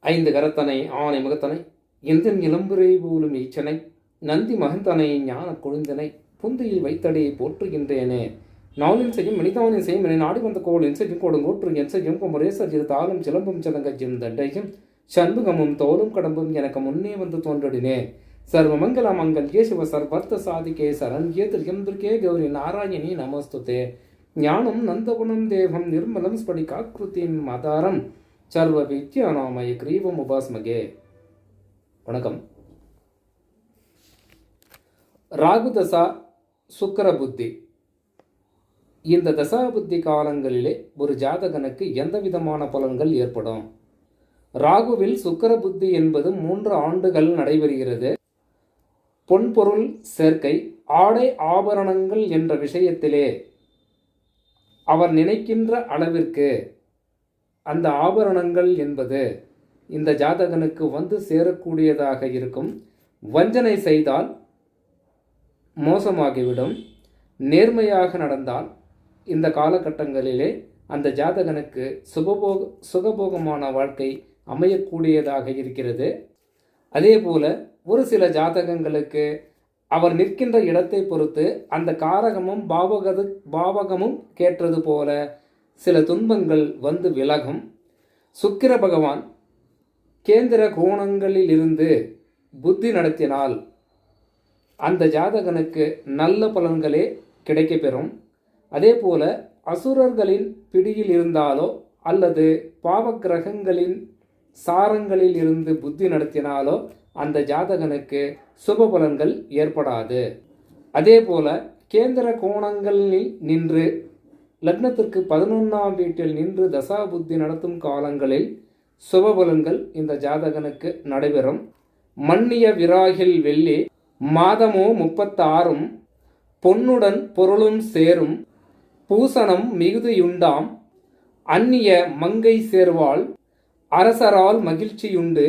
ஐந்து கரத்தனை ஆணை முகத்தனை எந்தன் இளம்புரை போலும் ஈச்சனை நந்தி மகந்தனை ஞான கொழுந்தனை புந்தியில் வைத்தடையை போற்றுகின்றேனே. நாளின் செய்யும் மனிதானின் செய்யும் என நாடி வந்த கோளின் செய்யும் கொடுங்கோற்று என் செய்யும் குமரேசர் தாளும் சிலம்பும் சிலங்கஜும் தண்டையும் சண்முகமும் தோலும் கடம்பும் எனக்கு முன்னே வந்து தோன்றினே. சர்வமங்கல மங்கல்யே சிவ சர்வர்த்த சாதிகே சரண்யே திரியந்திருக்கே கௌரி நாராயணி நமஸ்துதே. ஞானம் நந்தகுணம் தேவம் நிர்மலம் ஸ்படிகாக்கிருத்தின் மதாரம் சர்வ வித்யானாமய கிரீவம் உபாஸ்மகே. வணக்கம். ராகு தசா சுக்கர புத்தி. இந்த தசா புத்தி காலங்களிலே ஒரு ஜாதகனுக்கு எந்த விதமான பலன்கள் ஏற்படும்? ராகுவில் சுக்கர புத்தி என்பது 3 ஆண்டுகள் நடைபெறுகிறது. பொன்பொருள் சேர்க்கை, ஆடை ஆபரணங்கள் என்ற விஷயத்திலே அவர் நினைக்கின்ற அளவிற்கு அந்த ஆபரணங்கள் என்பது இந்த ஜாதகனுக்கு வந்து சேரக்கூடியதாக இருக்கும். வஞ்சனை செய்தால் மோசமாகிவிடும். நேர்மையாக நடந்தால் இந்த காலகட்டங்களிலே அந்த ஜாதகனுக்கு சுகபோகமான வாழ்க்கை அமையக்கூடியதாக இருக்கிறது. அதே போல ஒரு சில ஜாதகங்களுக்கு அவர் நிற்கின்ற இடத்தை பொறுத்து அந்த காரகமும் பாவகமும் கேட்டது போல சில துன்பங்கள் வந்து விலகும். சுக்கிர பகவான் கேந்திர கோணங்களில் இருந்து புத்தி நடத்தினால் அந்த ஜாதகனுக்கு நல்ல பலன்களே கிடைக்கப்பெறும். அதே போல அசுரர்களின் பிடியில் இருந்தாலோ அல்லது பாவக்கிரகங்களின் சாரங்களில் இருந்து புத்தி நடத்தினாலோ அந்த ஜாதகனுக்கு சுப பலன்கள் ஏற்படாது. அதே போல கேந்திர கோணங்களில் நின்று லக்னத்திற்கு 11ஆம் வீட்டில் நின்று தசா புத்தி நடத்தும் காலங்களில் சுபபலன்கள் இந்த ஜாதகனுக்கு நடைபெறும். மன்னிய விராகில் வெள்ளி மாதமோ 36 பொன்னுடன் பொருளும் சேரும் பூசணம் மிகுதியுண்டாம் அந்நிய மங்கை சேர்வாள் அரசரால் மகிழ்ச்சியுண்டு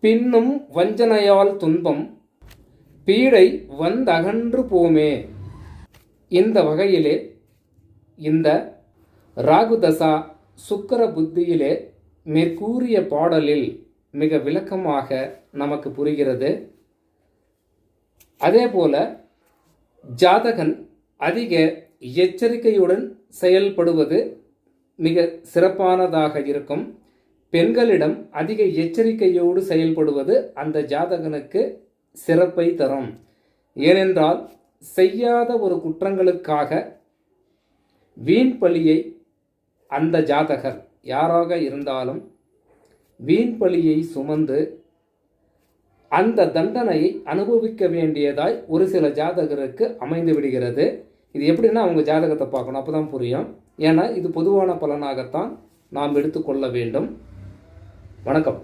பின்னும் வஞ்சனையால் துன்பம் பீடை வந்தகன்று போமே. இந்த வகையிலே இந்த ராகுதசா சுக்கர புத்தியிலே மேற்கூறிய பாடலில் மிக விளக்கமாக நமக்கு புரிகிறது. அதே போல ஜாதகன் அதிக எச்சரிக்கையுடன் செயல்படுவது மிக சிறப்பானதாக இருக்கும். பெண்களிடம் அதிக எச்சரிக்கையோடு செயல்படுவது அந்த ஜாதகனுக்கு சிறப்பை தரும். ஏனென்றால் செய்யாத ஒரு குற்றங்களுக்காக வீண் பழியை அந்த ஜாதகர் யாராக இருந்தாலும் வீண் பழியை சுமந்து அந்த தண்டனையை அனுபவிக்க வேண்டியதாய் ஒரு சில ஜாதகருக்கு அமைந்து விடுகிறது. இது எப்படின்னா அவங்க ஜாதகத்தை பார்க்கணும், அப்போதான் புரியும். ஏன்னா இது பொதுவான பலனாகத்தான் நாம் எடுத்துக்கொள்ள வேண்டும். வணக்கம்.